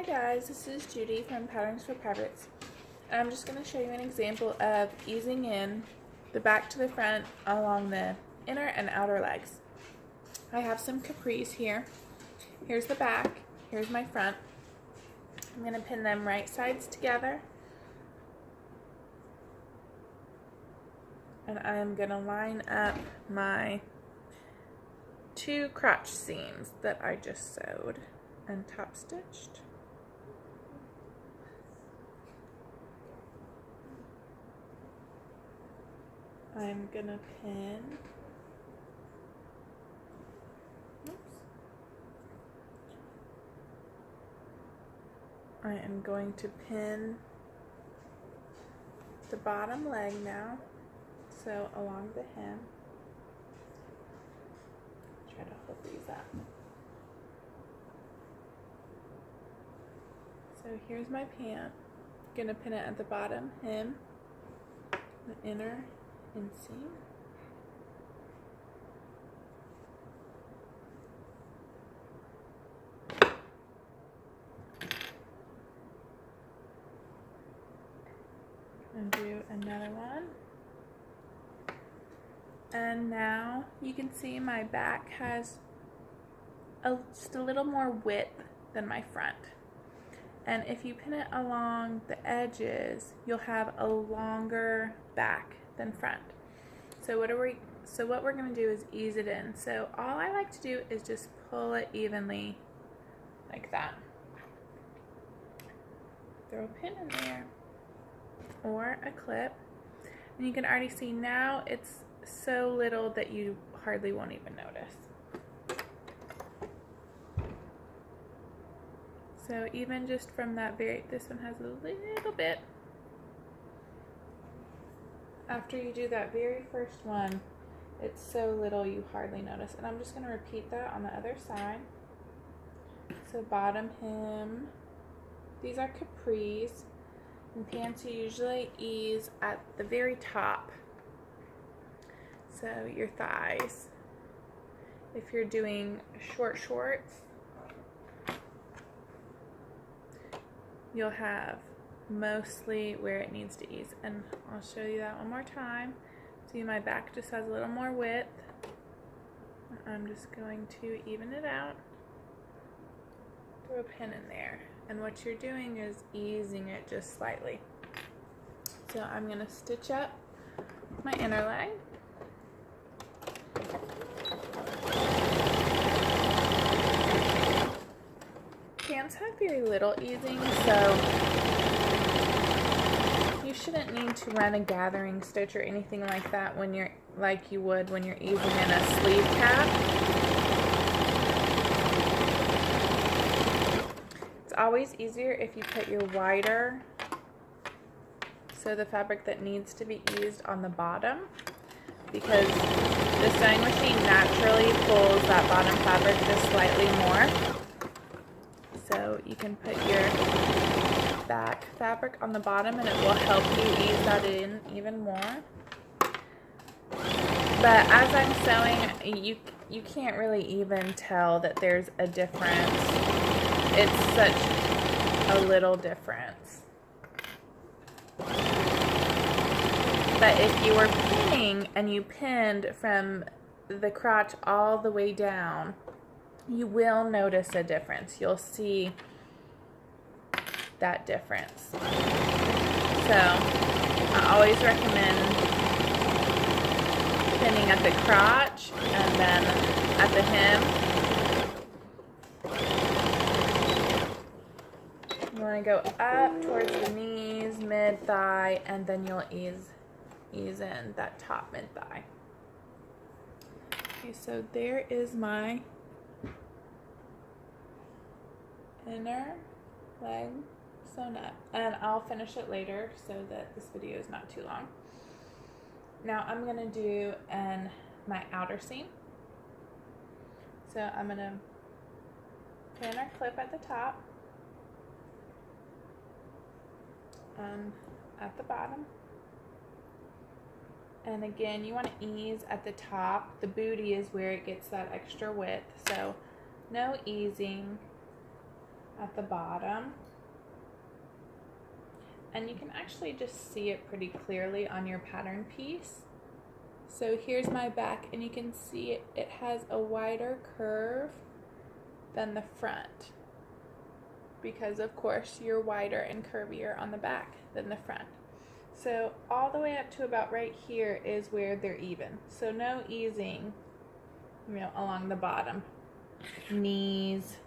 guys, this is Judy from Patterns for Privates. I'm just going to show you an example of easing in the back to the front along the inner and outer legs. I have some capris here. Here's the back, here's my front. I'm going to pin them right sides together. And I'm going to line up my 2 crotch seams that I just sewed and top stitched. I'm gonna pin, I am going to pin the bottom leg now, so along the hem. Try to hold these up. So here's my pant. I'm gonna pin it at the bottom hem, the inner inseam. And do another one. And now you can see my back has just a little more width than my front. And if you pin it along the edges, you'll have a longer back than front. So what we're going to do is ease it in. So all I like to do is just pull it evenly like that. Throw a pin in there or a clip. And you can already see now it's so little that you hardly won't even notice. So even just from that this one has a little bit. After you do that very first one, it's so little you hardly notice. And I'm just going to repeat that on the other side. So bottom hem. These are capris. And pants you usually ease at the very top. So your thighs. If you're doing short shorts, you'll have mostly where it needs to ease. And I'll show you that one more time. See, my back just has a little more width. I'm just going to even it out. Throw a pin in there. And what you're doing is easing it just slightly. So I'm going to stitch up my inner leg. Pants have very little easing, so you shouldn't need to run a gathering stitch or anything like that when you're like you would when you're easing in a sleeve cap. It's always easier if you put your wider, so the fabric that needs to be eased on the bottom, because the sewing machine naturally pulls that bottom fabric just slightly more. So you can put your back fabric on the bottom and it will help you ease that in even more. But as I'm sewing, you can't really even tell that there's a difference. It's such a little difference. But if you were pinning and you pinned from the crotch all the way down, you will notice a difference. You'll see that difference. So I always recommend pinning at the crotch and then at the hem. You want to go up towards the knees, mid-thigh, and then you'll ease in that top mid-thigh. Okay, so there is my inner leg sewn up, and I'll finish it later so that this video is not too long. Now I'm going to do my outer seam. So I'm going to pin our clip at the top and at the bottom. And again, you want to ease at the top. The booty is where it gets that extra width, so no easing. at the bottom. And you can actually just see it pretty clearly on your pattern piece. So here's my back, and you can see it has a wider curve than the front, because of course you're wider and curvier on the back than the front. So all the way up to about right here is where they're even. So no easing, along the bottom. Knees,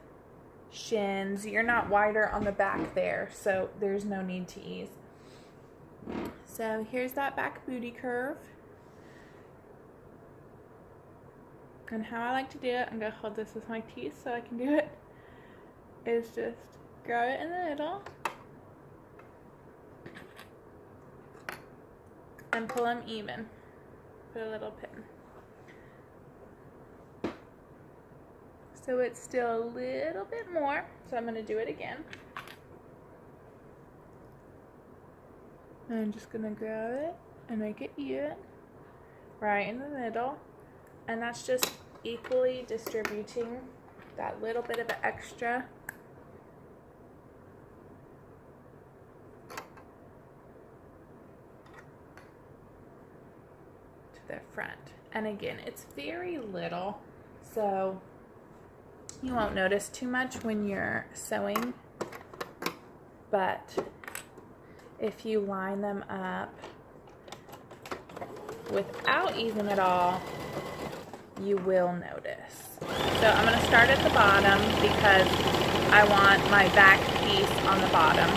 shins, you're not wider on the back there, so there's no need to ease. So here's that back booty curve. And how I like to do it, I'm going to hold this with my teeth so I can do it, is just grab it in the middle and pull them even. Put a little pin. So it's still a little bit more, so I'm going to do it again. And I'm just going to grab it and make it even, right in the middle. And that's just equally distributing that little bit of extra to the front. And again, it's very little, so you won't notice too much when you're sewing, but if you line them up without easing at all, you will notice. So I'm going to start at the bottom because I want my back piece on the bottom.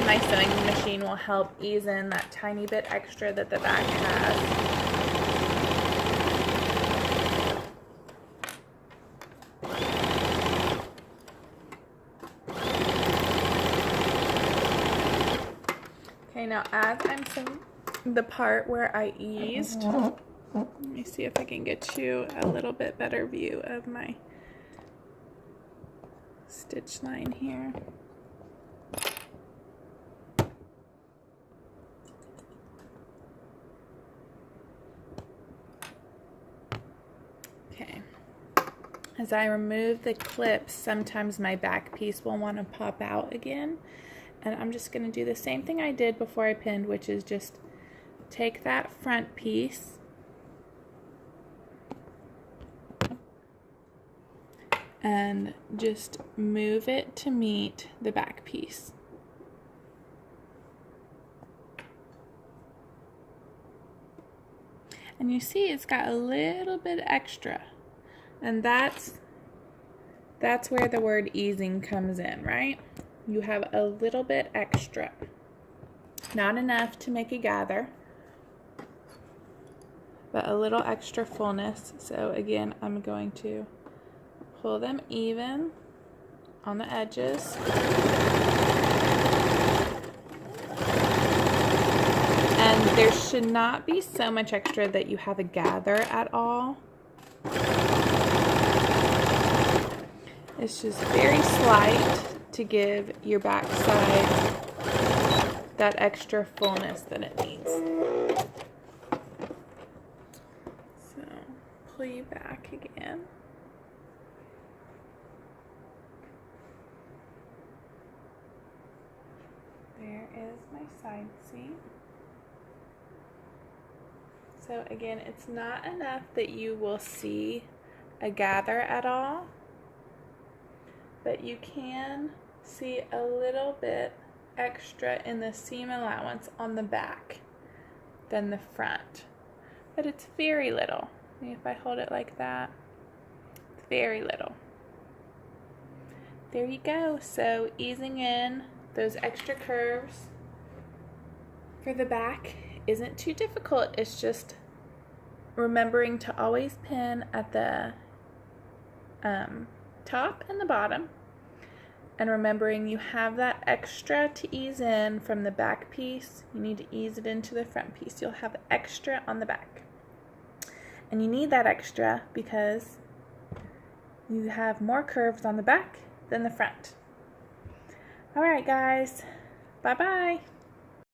My sewing machine will help ease in that tiny bit extra that the back has. Okay, now as I'm sewing the part where I eased, let me see if I can get you a little bit better view of my stitch line here. Okay. As I remove the clips, sometimes my back piece will want to pop out again. And I'm just going to do the same thing I did before I pinned, which is just take that front piece and just move it to meet the back piece. And you see it's got a little bit extra, and that's where the word easing comes in, right? You have a little bit extra, not enough to make a gather, but a little extra fullness. So again, I'm going to pull them even on the edges. And there should not be so much extra that you have a gather at all. It's just very slight to give your back side that extra fullness that it needs. So pull you back again. There is my side seam. So again, it's not enough that you will see a gather at all, but you can see a little bit extra in the seam allowance on the back than the front, but it's very little. If I hold it like that, it's very little. There you go. So easing in those extra curves for the back isn't too difficult. It's just remembering to always pin at the top and the bottom, and remembering you have that extra to ease in from the back piece. You need to ease it into the front piece. You'll have extra on the back, and you need that extra because you have more curves on the back than the front. Alright guys, bye bye.